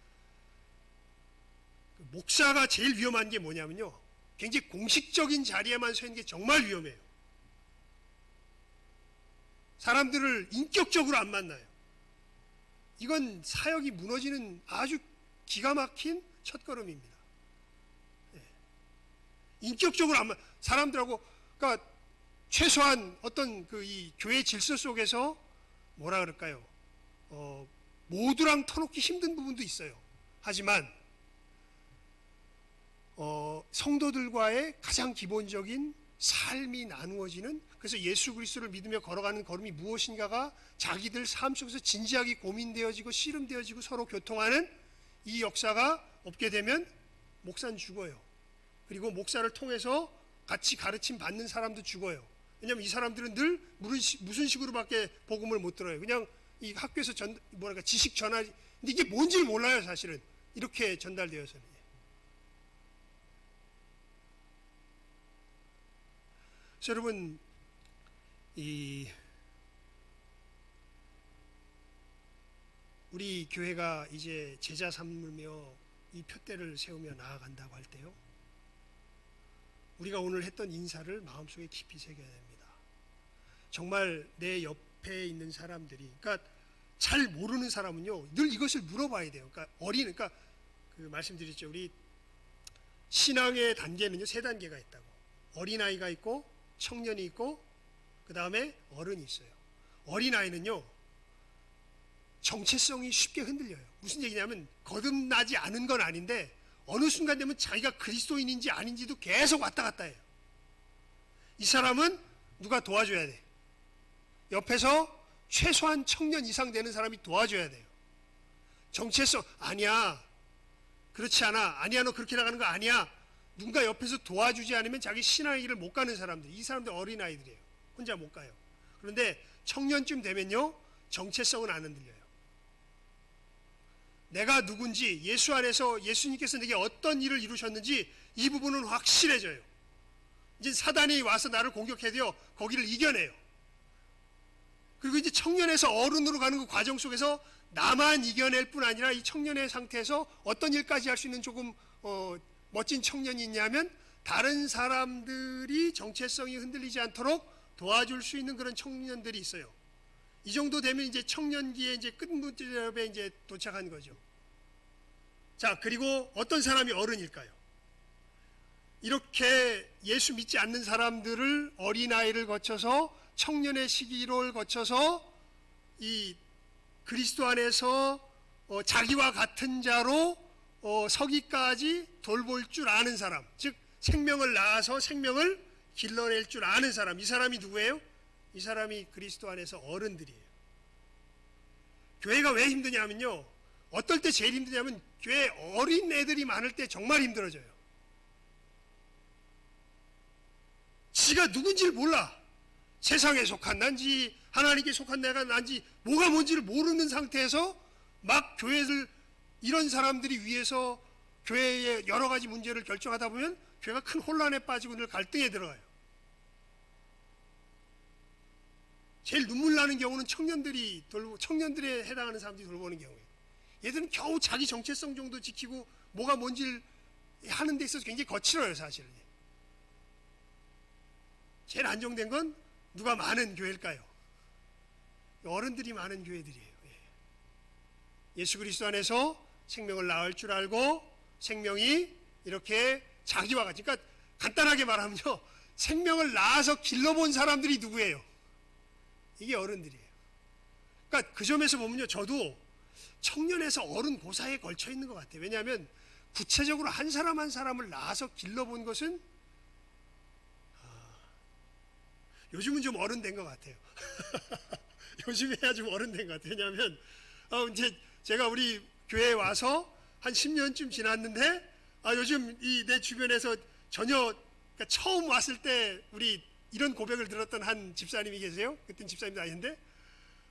목사가 제일 위험한 게 뭐냐면요, 굉장히 공식적인 자리에만 서 있는 게 정말 위험해요. 사람들을 인격적으로 안 만나요. 이건 사역이 무너지는 아주 기가 막힌 첫걸음입니다. 인격적으로 안 사람들하고, 그러니까 최소한 어떤 이 교회 질서 속에서 뭐라 그럴까요? 모두랑 터놓기 힘든 부분도 있어요. 하지만 성도들과의 가장 기본적인 삶이 나누어지는, 그래서 예수 그리스도를 믿으며 걸어가는 걸음이 무엇인가가 자기들 삶 속에서 진지하게 고민되어지고 씨름되어지고 서로 교통하는 이 역사가 없게 되면 목사는 죽어요. 그리고 목사를 통해서 같이 가르침 받는 사람도 죽어요. 왜냐하면 이 사람들은 늘 무슨 식으로밖에 복음을 못 들어요. 그냥 이 학교에서 지식 전하지, 근데 이게 뭔지를 몰라요. 사실은 이렇게 전달되어서는. 그래서 여러분, 우리 교회가 이제 제자 삼으며 이 표대를 세우며 나아간다고 할 때요, 우리가 오늘 했던 인사를 마음속에 깊이 새겨야 됩니다. 정말 내 옆에 있는 사람들이, 그러니까 잘 모르는 사람은요, 늘 이것을 물어봐야 돼요. 그러니까 그러니까 말씀드렸죠. 우리 신앙의 단계는요, 3단계가 있다고. 어린아이가 있고, 청년이 있고, 그 다음에 어른이 있어요. 어린아이는요, 정체성이 쉽게 흔들려요. 무슨 얘기냐면 거듭나지 않은 건 아닌데 어느 순간 되면 자기가 그리스도인인지 아닌지도 계속 왔다 갔다 해요. 이 사람은 누가 도와줘야 돼. 옆에서 최소한 청년 이상 되는 사람이 도와줘야 돼요. 정체성, 아니야, 그렇지 않아, 아니야, 너 그렇게 나가는 거 아니야, 누군가 옆에서 도와주지 않으면 자기 신앙의 길을 못 가는 사람들, 이 사람들 어린아이들이에요. 혼자 못 가요. 그런데 청년쯤 되면요, 정체성은 안 흔들려요. 내가 누군지, 예수 안에서 예수님께서 내게 어떤 일을 이루셨는지 이 부분은 확실해져요. 이제 사단이 와서 나를 공격해도요, 거기를 이겨내요. 그리고 이제 청년에서 어른으로 가는 그 과정 속에서 나만 이겨낼 뿐 아니라 이 청년의 상태에서 어떤 일까지 할 수 있는 조금 멋진 청년이 있냐면, 다른 사람들이 정체성이 흔들리지 않도록 도와줄 수 있는 그런 청년들이 있어요. 이 정도 되면 이제 청년기의 이제 끝무렵에 이제 도착한 거죠. 자, 그리고 어떤 사람이 어른일까요? 이렇게 예수 믿지 않는 사람들을 어린아이를 거쳐서 청년의 시기를 거쳐서 이 그리스도 안에서 자기와 같은 자로 서기까지 돌볼 줄 아는 사람, 즉 생명을 낳아서 생명을 길러낼 줄 아는 사람, 이 사람이 누구예요? 이 사람이 그리스도 안에서 어른들이에요. 교회가 왜 힘드냐면요, 어떨 때 제일 힘드냐면 교회에 어린 애들이 많을 때 정말 힘들어져요. 지가 누군지를 몰라. 세상에 속한 난지 하나님께 속한 내가 난지 뭐가 뭔지를 모르는 상태에서 막 교회를, 이런 사람들이 위해서 교회의 여러 가지 문제를 결정하다 보면 교회가 큰 혼란에 빠지고 늘 갈등에 들어가요. 제일 눈물 나는 경우는 청년들에 해당하는 사람들이 돌보는 경우예요. 얘들은 겨우 자기 정체성 정도 지키고 뭐가 뭔지를 하는 데 있어서 굉장히 거칠어요, 사실은. 제일 안정된 건 누가 많은 교회일까요? 어른들이 많은 교회들이에요. 예수 그리스도 안에서 생명을 낳을 줄 알고 생명이 이렇게 자기와 같이, 그러니까 간단하게 말하면요, 생명을 낳아서 길러본 사람들이 누구예요? 이게 어른들이에요. 그러니까 그 점에서 보면요, 저도 청년에서 어른 고사에 걸쳐 있는 것 같아요. 왜냐하면 구체적으로 한 사람 한 사람을 낳아서 길러본 것은 요즘은 좀 어른 된 것 같아요. 요즘에야 좀 어른 된 것 같아요. 왜냐하면 이제 제가 우리 교회에 와서 한 10년쯤 지났는데 요즘 이 내 주변에서 전혀, 그러니까 처음 왔을 때 우리 이런 고백을 들었던 한 집사님이 계세요. 그땐 집사님도 아닌데,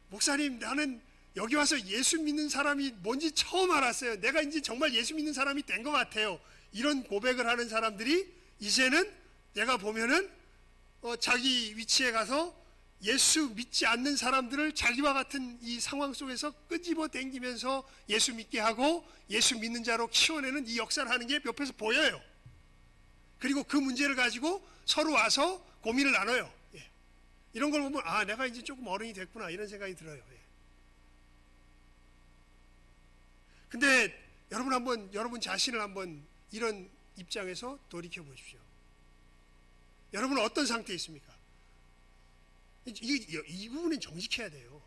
목사님, 나는 여기 와서 예수 믿는 사람이 뭔지 처음 알았어요. 내가 이제 정말 예수 믿는 사람이 된 것 같아요. 이런 고백을 하는 사람들이 이제는 내가 보면은 자기 위치에 가서 예수 믿지 않는 사람들을 자기와 같은 이 상황 속에서 끄집어 당기면서 예수 믿게 하고 예수 믿는 자로 키워내는 이 역사를 하는 게 옆에서 보여요. 그리고 그 문제를 가지고 서로 와서 고민을 나눠요. 이런 걸 보면 내가 이제 조금 어른이 됐구나, 이런 생각이 들어요. 근데 여러분 자신을 한번 이런 입장에서 돌이켜 보십시오. 여러분은 어떤 상태에 있습니까? 이 부분은 정직해야 돼요.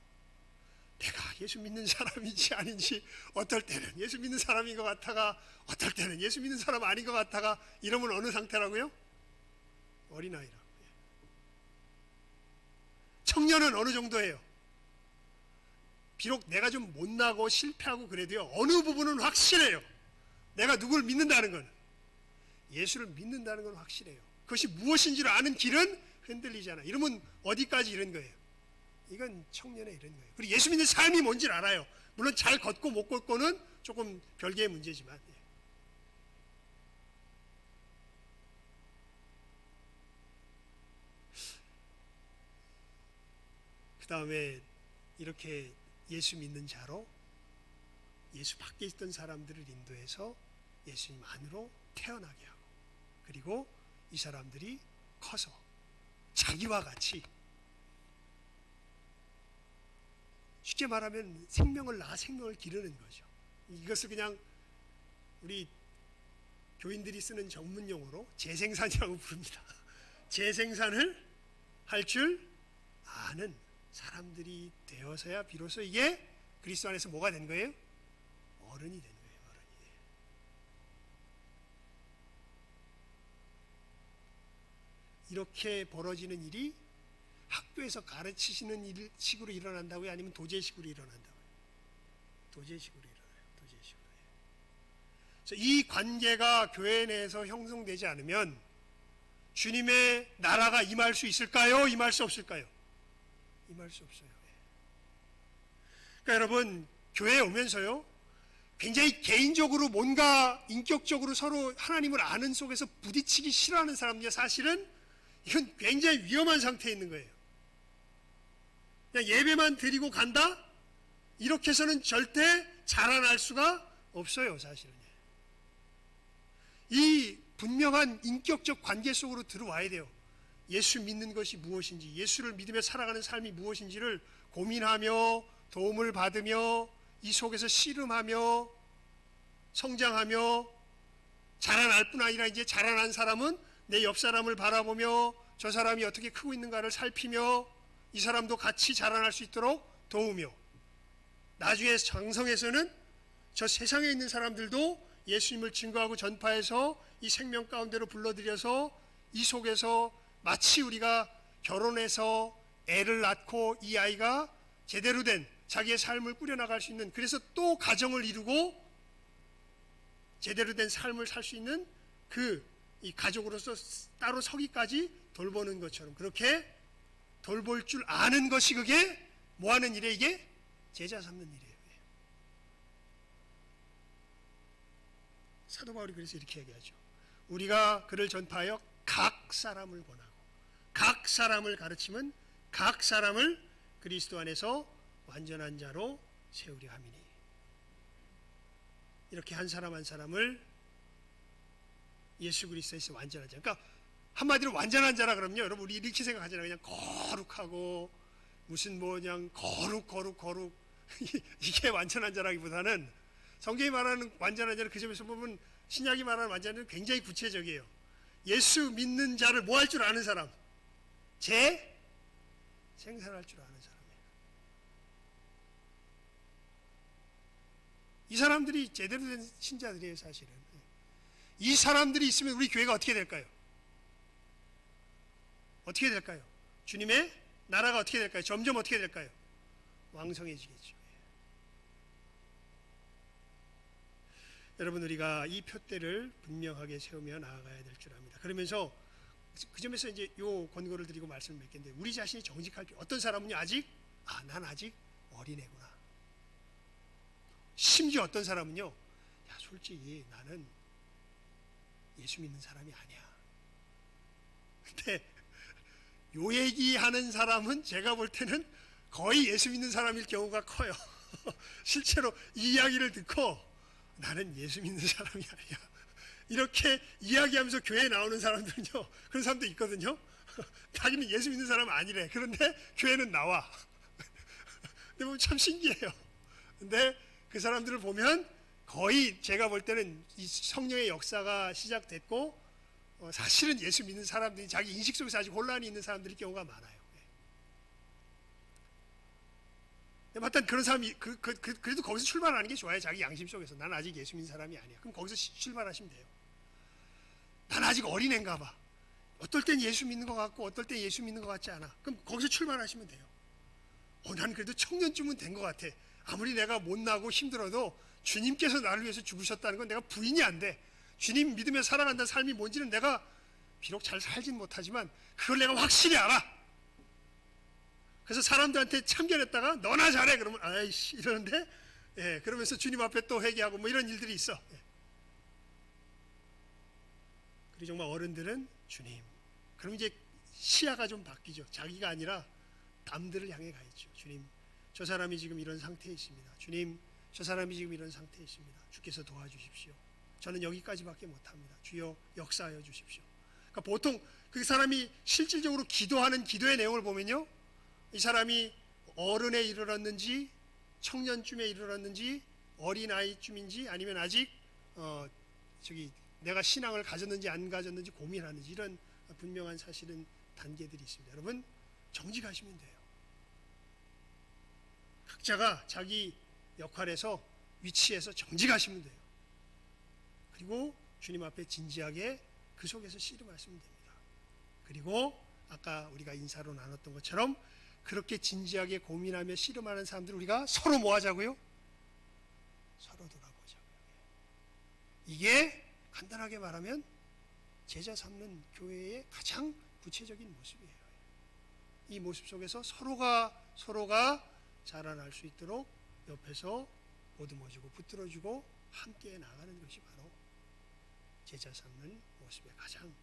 내가 예수 믿는 사람인지 아닌지, 어떨 때는 예수 믿는 사람인 것 같다가 어떨 때는 예수 믿는 사람 아닌 것 같다가, 이러면 어느 상태라고요? 어린아이라고. 청년은 어느 정도예요? 비록 내가 좀 못나고 실패하고 그래도요, 어느 부분은 확실해요. 내가 누구를 믿는다는 건, 예수를 믿는다는 건 확실해요. 그것이 무엇인지를 아는 길은 흔들리잖아. 이러면 어디까지 이런 거예요? 이건 청년에 이런 거예요. 그리고 예수 믿는 삶이 뭔지를 알아요. 물론 잘 걷고 못 걷고는 조금 별개의 문제지만. 그 다음에 이렇게 예수 믿는 자로 예수 밖에 있던 사람들을 인도해서 예수님 안으로 태어나게 하고, 그리고 이 사람들이 커서 자기와 같이, 쉽게 말하면 생명을 낳아 생명을 기르는 거죠. 이것을 그냥 우리 교인들이 쓰는 전문 용어로 재생산이라고 부릅니다. 재생산을 할 줄 아는 사람들이 되어서야 비로소 이게 그리스도 안에서 뭐가 된 거예요? 어른이 된 거예요. 어른이. 이렇게 벌어지는 일이 학교에서 가르치시는 식으로 일어난다고요? 아니면 도제식으로 일어난다고요? 도제식으로 일어나요. 도제식으로. 그래서 이 관계가 교회 내에서 형성되지 않으면 주님의 나라가 임할 수 있을까요? 임할 수 없을까요? 임할 수 없어요. 그러니까 여러분, 교회에 오면서요, 굉장히 개인적으로 뭔가 인격적으로 서로 하나님을 아는 속에서 부딪히기 싫어하는 사람들이 사실은 이건 굉장히 위험한 상태에 있는 거예요. 그냥 예배만 드리고 간다? 이렇게 해서는 절대 자라날 수가 없어요, 사실은. 이 분명한 인격적 관계 속으로 들어와야 돼요. 예수 믿는 것이 무엇인지, 예수를 믿으며 살아가는 삶이 무엇인지를 고민하며 도움을 받으며 이 속에서 씨름하며 성장하며 자라날 뿐 아니라, 이제 자라난 사람은 내 옆 사람을 바라보며 저 사람이 어떻게 크고 있는가를 살피며 이 사람도 같이 자라날 수 있도록 도우며, 나중에 장성에서는 저 세상에 있는 사람들도 예수님을 증거하고 전파해서 이 생명 가운데로 불러들여서 이 속에서 마치 우리가 결혼해서 애를 낳고 이 아이가 제대로 된 자기의 삶을 꾸려나갈 수 있는, 그래서 또 가정을 이루고 제대로 된 삶을 살 수 있는 이 가족으로서 따로 서기까지 돌보는 것처럼, 그렇게 돌볼 줄 아는 것이 그게 뭐하는 일이에요? 이게 제자 삼는 일이에요. 사도 바울이 그래서 이렇게 얘기하죠. 우리가 그를 전파하여 각 사람을 권하고 각 사람을 가르치면 각 사람을 그리스도 안에서 완전한 자로 세우려 함이니. 이렇게 한 사람 한 사람을 예수 그리스도에서 완전한 자. 그러니까 한마디로 완전한 자라 그러면요, 여러분 우리 이렇게 생각하잖아요. 그냥 거룩하고 무슨 뭐 그냥 거룩 이게 완전한 자라기보다는 성경이 말하는 완전한 자는 그 점에서 보면 신약이 말하는 완전한 자는 굉장히 구체적이에요. 예수 믿는 자를 뭐 할 줄 아는 사람, 생산할 줄 아는 사람이에요. 이 사람들이 제대로 된 신자들이에요. 사실은 이 사람들이 있으면 우리 교회가 어떻게 될까요? 어떻게 될까요? 주님의 나라가 어떻게 될까요? 점점 어떻게 될까요? 왕성해지겠죠. 여러분, 우리가 이 표대를 분명하게 세우며 나아가야 될 줄 압니다. 그러면서 그 점에서 이제 요 권고를 드리고 말씀을 맺겠는데, 우리 자신이 정직할 때 어떤 사람은요, 난 아직 어린애구나. 심지어 어떤 사람은요, 야, 솔직히 나는 예수 믿는 사람이 아니야. 근데 요 얘기하는 사람은 제가 볼 때는 거의 예수 믿는 사람일 경우가 커요. 실제로 이 이야기를 듣고 나는 예수 믿는 사람이 아니야, 이렇게 이야기하면서 교회에 나오는 사람들은요, 그런 사람도 있거든요. 자기는 예수 믿는 사람은 아니래. 그런데 교회는 나와. 근데 보면 참 신기해요. 근데 그 사람들을 보면 거의 제가 볼 때는 이 성령의 역사가 시작됐고 사실은 예수 믿는 사람들이 자기 인식 속에서 아직 혼란이 있는 사람들일 경우가 많아요. 맞단 그런 사람이 그래도 거기서 출발하는 게 좋아요. 자기 양심 속에서 난 아직 예수 믿는 사람이 아니야. 그럼 거기서 출발하시면 돼요. 난 아직 어린애인가 봐. 어떨 땐 예수 믿는 것 같고 어떨 땐 예수 믿는 것 같지 않아. 그럼 거기서 출발하시면 돼요. 난 그래도 청년쯤은 된 것 같아. 아무리 내가 못나고 힘들어도 주님께서 나를 위해서 죽으셨다는 건 내가 부인이 안 돼. 주님 믿으며 살아간다는 삶이 뭔지는 내가 비록 잘 살진 못하지만 그걸 내가 확실히 알아. 그래서 사람들한테 참견했다가 너나 잘해 그러면 아이씨 이러는데, 그러면서 주님 앞에 또 회개하고 뭐 이런 일들이 있어. 그리고 정말 어른들은 주님, 그럼 이제 시야가 좀 바뀌죠. 자기가 아니라 남들을 향해 가 있죠. 주님, 저 사람이 지금 이런 상태에 있습니다. 주님, 저 사람이 지금 이런 상태에 있습니다. 주께서 도와주십시오. 저는 여기까지밖에 못합니다. 주여 역사하여 주십시오. 그러니까 보통 그 사람이 실질적으로 기도하는 기도의 내용을 보면요, 이 사람이 어른에 이르렀는지 청년쯤에 이르렀는지 어린아이쯤인지 아니면 아직 내가 신앙을 가졌는지 안 가졌는지 고민하는지, 이런 분명한 사실은 단계들이 있습니다. 여러분, 정직하시면 돼요. 각자가 자기 역할에서 위치에서 정직하시면 돼요. 그리고 주님 앞에 진지하게 그 속에서 씨름하시면 됩니다. 그리고 아까 우리가 인사로 나눴던 것처럼 그렇게 진지하게 고민하며 씨름하는 사람들 우리가 서로 뭐 하자고요? 서로 돌아보자고요. 이게 간단하게 말하면 제자 삼는 교회의 가장 구체적인 모습이에요. 이 모습 속에서 서로가 자라날 수 있도록 옆에서 보듬어주고 붙들어주고 함께 나가는 것이 바로 제자 삼는 모습의 가장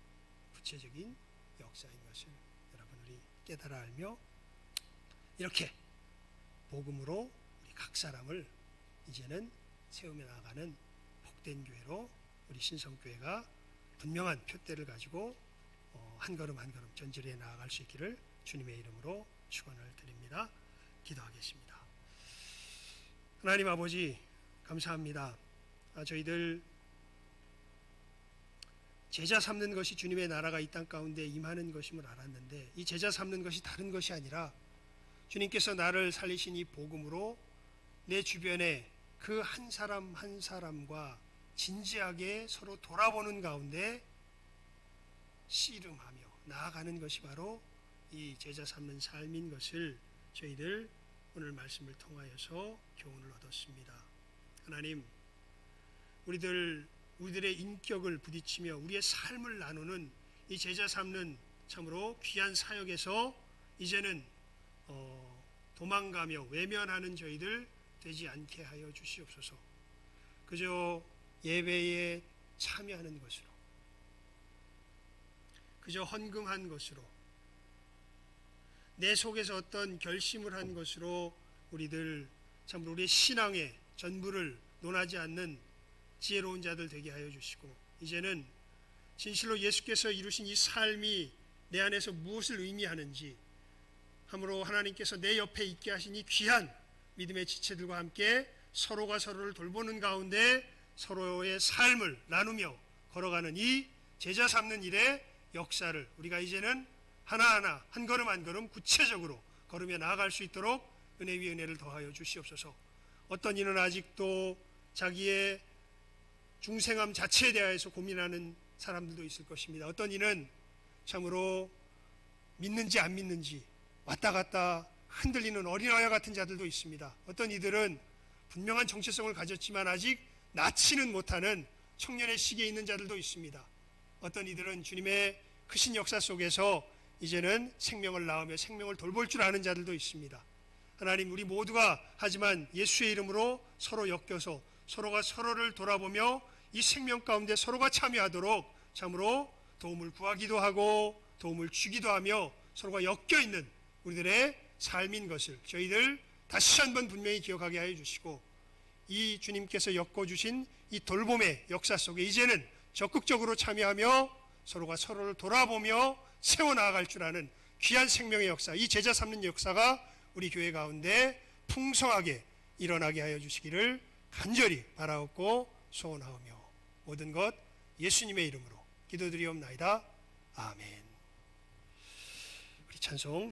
구체적인 역사인 것을 여러분 우리 깨달아 알며 이렇게 복음으로 우리 각 사람을 이제는 세우며 나가는 복된 교회로 우리 신성교회가 분명한 표대를 가지고 한 걸음 한 걸음 전진해 나아갈 수 있기를 주님의 이름으로 축원을 드립니다. 기도하겠습니다. 하나님 아버지, 감사합니다. 저희들 제자 삼는 것이 주님의 나라가 이 땅 가운데 임하는 것임을 알았는데, 이 제자 삼는 것이 다른 것이 아니라 주님께서 나를 살리신 이 복음으로 내 주변에 그 한 사람 한 사람과 진지하게 서로 돌아보는 가운데 씨름하며 나아가는 것이 바로 이 제자 삼는 삶인 것을 저희들 오늘 말씀을 통하여서 교훈을 얻었습니다. 하나님, 우리들의 인격을 부딪히며 우리의 삶을 나누는 이 제자 삼는 참으로 귀한 사역에서 이제는 도망가며 외면하는 저희들 되지 않게 하여 주시옵소서. 그저 예배에 참여하는 것으로, 그저 헌금한 것으로, 내 속에서 어떤 결심을 한 것으로 우리들 참으로 우리의 신앙의 전부를 논하지 않는 지혜로운 자들 되게 하여 주시고, 이제는 진실로 예수께서 이루신 이 삶이 내 안에서 무엇을 의미하는지, 함으로 하나님께서 내 옆에 있게 하신 이 귀한 믿음의 지체들과 함께 서로가 서로를 돌보는 가운데 서로의 삶을 나누며 걸어가는 이 제자 삼는 일의 역사를 우리가 이제는 하나하나 한 걸음 한 걸음 구체적으로 걸으며 나아갈 수 있도록 은혜 위에 은혜를 더하여 주시옵소서. 어떤 이는 아직도 자기의 중생함 자체에 대해서 고민하는 사람들도 있을 것입니다. 어떤 이는 참으로 믿는지 안 믿는지 왔다 갔다 흔들리는 어린아이 같은 자들도 있습니다. 어떤 이들은 분명한 정체성을 가졌지만 아직 낳지는 못하는 청년의 시기에 있는 자들도 있습니다. 어떤 이들은 주님의 크신 역사 속에서 이제는 생명을 낳으며 생명을 돌볼 줄 아는 자들도 있습니다. 하나님, 우리 모두가 하지만 예수의 이름으로 서로 엮여서 서로가 서로를 돌아보며 이 생명 가운데 서로가 참여하도록 참으로 도움을 구하기도 하고 도움을 주기도 하며 서로가 엮여 있는 우리들의 삶인 것을 저희들 다시 한번 분명히 기억하게 하여 주시고, 이 주님께서 엮어주신 이 돌봄의 역사 속에 이제는 적극적으로 참여하며 서로가 서로를 돌아보며 세워나갈 줄 아는 귀한 생명의 역사, 이 제자 삼는 역사가 우리 교회 가운데 풍성하게 일어나게 하여 주시기를 간절히 바라옵고 소원하오며 모든 것 예수님의 이름으로 기도드리옵나이다. 아멘. 우리 찬송